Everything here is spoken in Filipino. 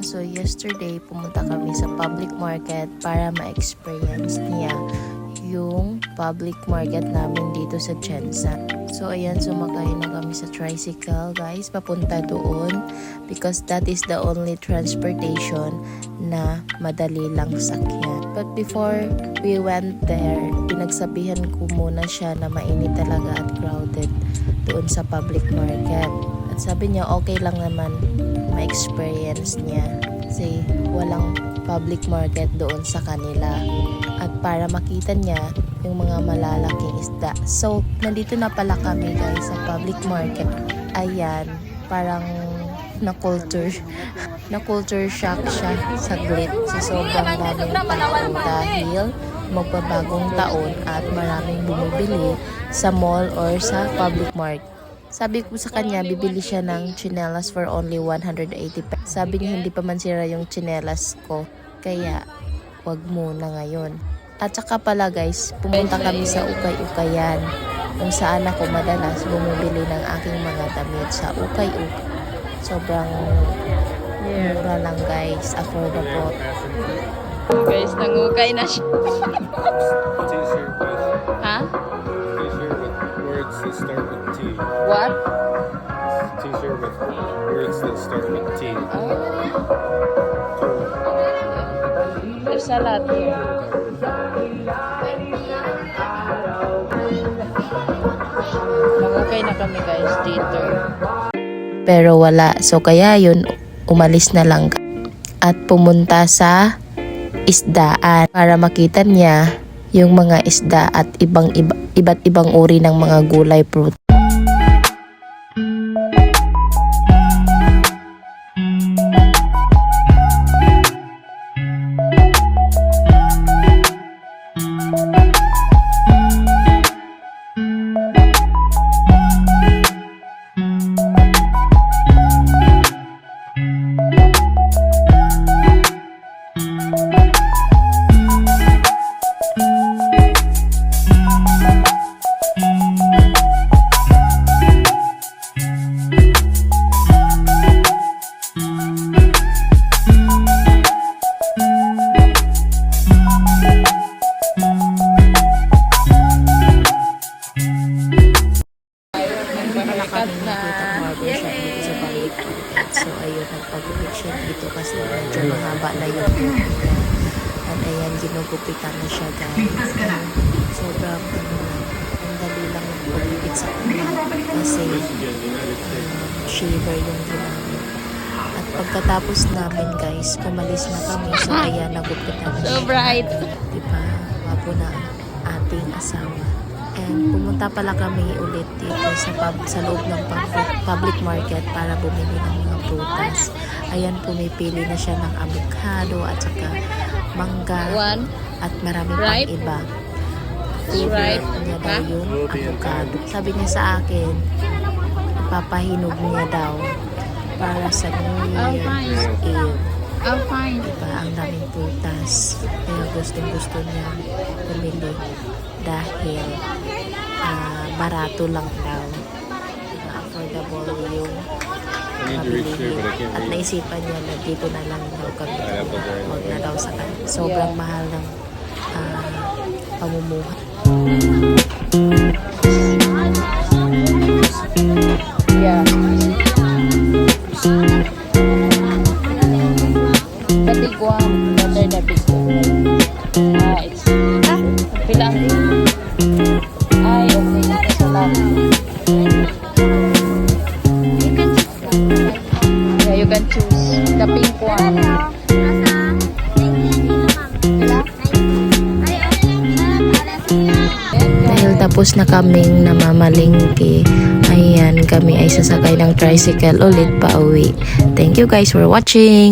So yesterday, pumunta kami sa public market para ma-experience niya yung public market namin dito sa Jensen. So ayan, sumakay na kami sa tricycle guys, papunta doon because that is the only transportation na madali lang sakyan. But before we went there, pinagsabihan ko muna siya na mainit talaga at crowded doon sa public market. At sabi niya okay lang naman ma-experience niya kasi walang public market doon sa kanila. At para makita niya yung mga malalaking isda. So, nandito na pala kami guys sa public market. Ayan, parang na-culture shock siya saglit. So, sobrang daming tao dahil magbabagong taon at maraming bumibili sa mall or sa public market. Sabi ko sa kanya, bibili siya ng tsinelas for only 180 pesos. Sabi niya, hindi pa man sira yung tsinelas ko. Kaya, wag muna ngayon. At saka pala guys, pumunta kami sa Ukay-Ukayan. Kung saan ako madalas bumibili ng aking mga damit sa Ukay-Ukay. Sobrang mura lang guys, affordable. Guys, nangukay na siya. T-shirt with Ha? T-shirt with words that start with T. What? T-shirt with words that start with T. There's a lot here. Nangukay na kami guys dito. Pero wala. So kaya yun, umalis na lang at pumunta sa isdaan para makita niya yung mga isda at iba't ibang uri ng mga gulay fruit. So ayun, nagpag-upit siya dito kasi medyo mahaba na yung buhok niya. At ayan, ginugupitan na siya guys. Sobrang ang dali lang magpagupit sa kanya kasi shaver yung ginamit. At pagkatapos namin guys, pumalis na kami. So ayan, nagupitan na siya. So bright. Diba, wapo na ang ating asawa. And pumunta pala kami ulit dito sa loob ng public market para bumili ng mga prutas. Ayan, pumipili na siya ng avocado at saka mangga at marami pang iba. Favorite niya daw yung avocado. Sabi niya sa akin, ipapahinog niya daw para sa New Year's Eve. Oh, fine. Diba, ang daming prutas. Kaya gustong-gusto niya bumili dahil barato lang daw. Diba, affordable yung mabilihin. At naisipan niya na dito na lang daw kami. Huwag na daw sa kanya. Sobrang mahal ng pamumuhay. Yeah. The big one, better the big one. It's pilang. Ay, okay. It's a lot. Yeah, you can choose the pink one. Dahil tapos na kaming namamalingki, ayan, kami ay sasakay ng tricycle ulit pa uwi. Thank you guys for watching!